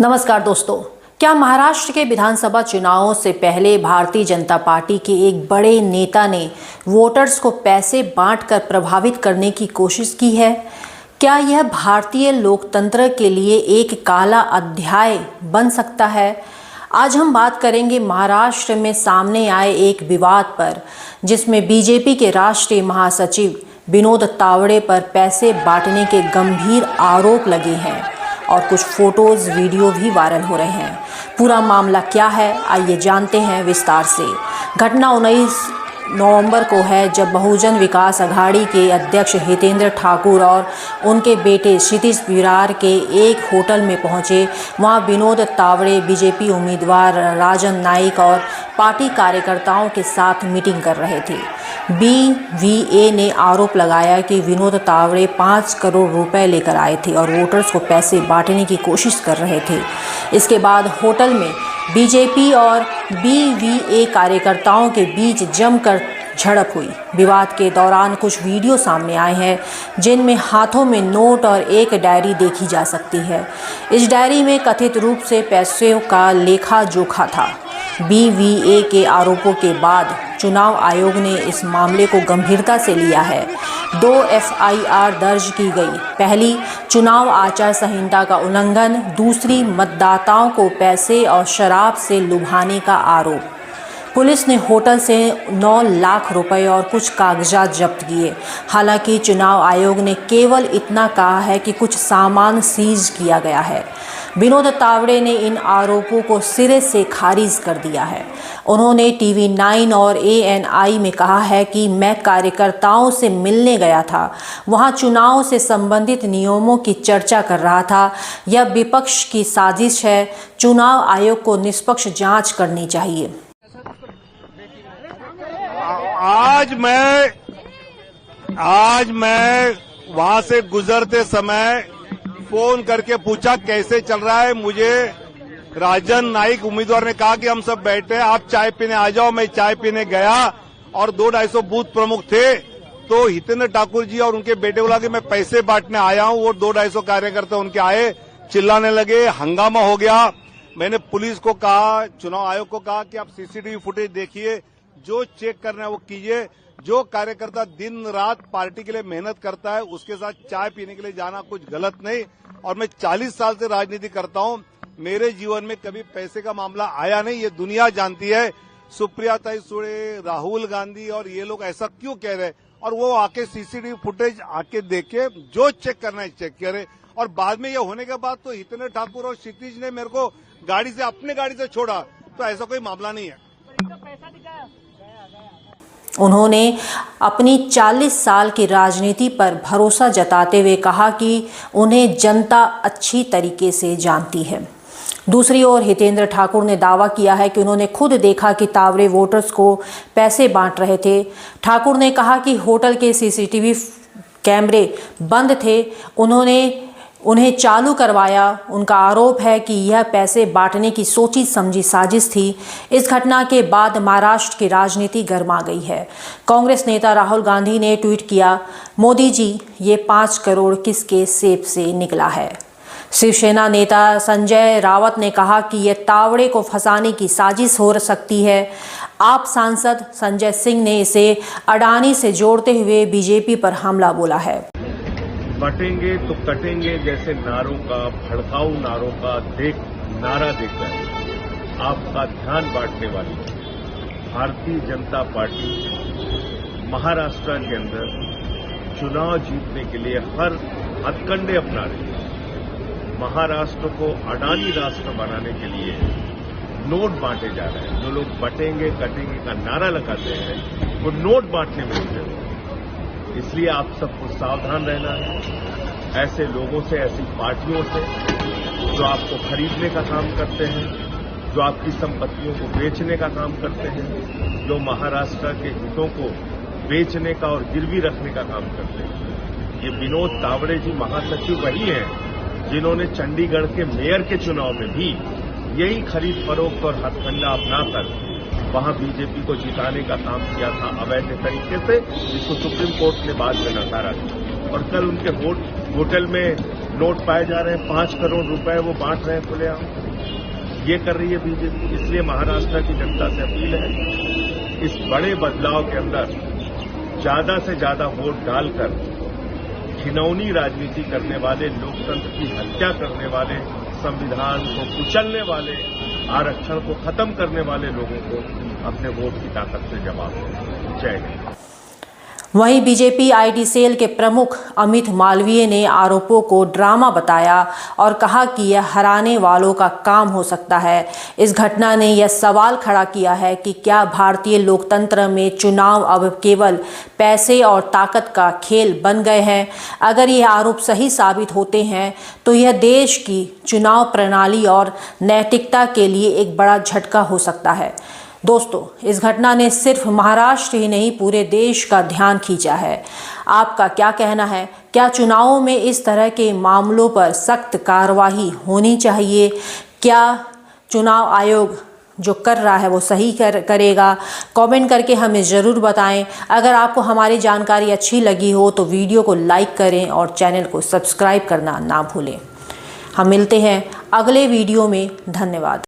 नमस्कार दोस्तों, क्या महाराष्ट्र के विधानसभा चुनावों से पहले भारतीय जनता पार्टी के एक बड़े नेता ने वोटर्स को पैसे बांटकर प्रभावित करने की कोशिश की है? क्या यह भारतीय लोकतंत्र के लिए एक काला अध्याय बन सकता है? आज हम बात करेंगे महाराष्ट्र में सामने आए एक विवाद पर, जिसमें बीजेपी के राष्ट्रीय महासचिव विनोद तावड़े पर पैसे बांटने के गंभीर आरोप लगे हैं और कुछ फोटोज वीडियो भी वायरल हो रहे हैं। पूरा मामला क्या है, आइए जानते हैं विस्तार से। घटना 19 नवंबर को है, जब बहुजन विकास अघाड़ी के अध्यक्ष हितेंद्र ठाकुर और उनके बेटे क्षितिज विरार के एक होटल में पहुंचे। वहां विनोद तावड़े बीजेपी उम्मीदवार राजन नाइक और पार्टी कार्यकर्ताओं के साथ मीटिंग कर रहे थे। बीवीए ने आरोप लगाया कि विनोद तावड़े 5 करोड़ रुपए लेकर आए थे और वोटर्स को पैसे बांटने की कोशिश कर रहे थे। इसके बाद होटल में बीजेपी और बीवीए कार्यकर्ताओं के बीच जमकर झड़प हुई। विवाद के दौरान कुछ वीडियो सामने आए हैं, जिनमें हाथों में नोट और एक डायरी देखी जा सकती है। इस डायरी में कथित रूप से पैसों का लेखा जोखा था। बीवीए के आरोपों के बाद चुनाव आयोग ने इस मामले को गंभीरता से लिया है। 2 एफआईआर दर्ज की गई। पहली, चुनाव आचार संहिता का उल्लंघन। दूसरी, मतदाताओं को पैसे और शराब से लुभाने का आरोप। पुलिस ने होटल से 9 लाख रुपए और कुछ कागजात जब्त किए। हालांकि चुनाव आयोग ने केवल इतना कहा है कि कुछ सामान सीज किया गया है। विनोद तावड़े ने इन आरोपों को सिरे से खारिज कर दिया है। उन्होंने टीवी 9 और ANI में कहा है कि मैं कार्यकर्ताओं से मिलने गया था, वहां चुनाव से संबंधित नियमों की चर्चा कर रहा था। यह विपक्ष की साजिश है। चुनाव आयोग को निष्पक्ष जांच करनी चाहिए। आज मैं वहां से गुजरते समय फोन करके पूछा कैसे चल रहा है। मुझे राजन नाइक उम्मीदवार ने कहा कि हम सब बैठे हैं, आप चाय पीने आ जाओ। मैं चाय पीने गया और 200-250 बूथ प्रमुख थे, तो हितेंद्र ठाकुर जी और उनके बेटे बोला कि मैं पैसे बांटने आया हूं। वो 200-250 कार्यकर्ता उनके आए, चिल्लाने लगे, हंगामा हो गया। मैंने पुलिस को कहा, चुनाव आयोग को कहा कि आप सीसीटीवी फुटेज देखिए, जो चेक करना है वो कीजिए। जो कार्यकर्ता दिन रात पार्टी के लिए मेहनत करता है, उसके साथ चाय पीने के लिए जाना कुछ गलत नहीं। और मैं 40 साल से राजनीति करता हूं, मेरे जीवन में कभी पैसे का मामला आया नहीं, ये दुनिया जानती है। सुप्रिया ताई सुळे, राहुल गांधी और ये लोग ऐसा क्यों कह रहे हैं? और वो आके सीसीटीवी फुटेज आके देखे, जो चेक करना है चेक करे। और बाद में ये होने के बाद तो हितेंद्र ठाकुर और क्षितिज ने मेरे को अपने गाड़ी से छोड़ा, तो ऐसा कोई मामला नहीं है। उन्होंने अपनी 40 साल की राजनीति पर भरोसा जताते हुए कहा कि उन्हें जनता अच्छी तरीके से जानती है। दूसरी ओर हितेंद्र ठाकुर ने दावा किया है कि उन्होंने खुद देखा कि तावड़े वोटर्स को पैसे बांट रहे थे। ठाकुर ने कहा कि होटल के सीसीटीवी कैमरे बंद थे, उन्हें चालू करवाया। उनका आरोप है कि यह पैसे बांटने की सोची समझी साजिश थी। इस घटना के बाद महाराष्ट्र की राजनीति गर्मा गई है। कांग्रेस नेता राहुल गांधी ने ट्वीट किया, मोदी जी, ये 5 करोड़ किसके सेब से निकला है। शिवसेना नेता संजय रावत ने कहा कि यह तावड़े को फंसाने की साजिश हो सकती है। आप सांसद संजय सिंह ने इसे अडानी से जोड़ते हुए बीजेपी पर हमला बोला है। बटेंगे तो कटेंगे जैसे नारों का, भड़काऊ नारों का नारा देकर आपका ध्यान बांटने वाली भारतीय जनता पार्टी महाराष्ट्र के अंदर चुनाव जीतने के लिए हर हथकंडे अपना रही है। महाराष्ट्र को अडानी राष्ट्र बनाने के लिए नोट बांटे जा रहे हैं। जो लोग बटेंगे कटेंगे का नारा लगाते हैं, वो नोट बांटने में जुटे हैं। इसलिए आप सबको सावधान रहना है ऐसे लोगों से, ऐसी पार्टियों से जो आपको खरीदने का काम करते हैं, जो आपकी संपत्तियों को बेचने का काम करते हैं, जो महाराष्ट्र के हितों को बेचने का और गिरवी रखने का काम करते हैं। ये विनोद तावड़े जी महासचिव वही हैं जिन्होंने चंडीगढ़ के मेयर के चुनाव में भी यही खरीद फरोख्त और हथकंडा अपनाकर वहां बीजेपी को जिताने का काम किया था अवैध तरीके से, जिसको सुप्रीम कोर्ट ने बाद में नकारा था। और कल उनके होटल में नोट पाए जा रहे हैं, 5 करोड़ रुपए वो बांट रहे हैं खुलेआम। ये कर रही है बीजेपी। इसलिए महाराष्ट्र की जनता से अपील है, इस बड़े बदलाव के अंदर ज्यादा से ज्यादा वोट डालकर घिनौनी राजनीति करने वाले, लोकतंत्र की हत्या करने वाले, संविधान को कुचलने वाले, आरक्षण को खत्म करने वाले लोगों को अपने वोट की ताकत से जवाब दें। जय हिंद। वहीं बीजेपी आईटी सेल के प्रमुख अमित मालवीय ने आरोपों को ड्रामा बताया और कहा कि यह हराने वालों का काम हो सकता है। इस घटना ने यह सवाल खड़ा किया है कि क्या भारतीय लोकतंत्र में चुनाव अब केवल पैसे और ताकत का खेल बन गए हैं। अगर यह आरोप सही साबित होते हैं तो यह देश की चुनाव प्रणाली और नैतिकता के लिए एक बड़ा झटका हो सकता है। दोस्तों, इस घटना ने सिर्फ महाराष्ट्र ही नहीं पूरे देश का ध्यान खींचा है। आपका क्या कहना है? क्या चुनावों में इस तरह के मामलों पर सख्त कार्रवाई होनी चाहिए? क्या चुनाव आयोग जो कर रहा है वो सही करेगा? कमेंट करके हमें ज़रूर बताएं। अगर आपको हमारी जानकारी अच्छी लगी हो तो वीडियो को लाइक करें और चैनल को सब्सक्राइब करना ना भूलें। हम मिलते हैं अगले वीडियो में। धन्यवाद।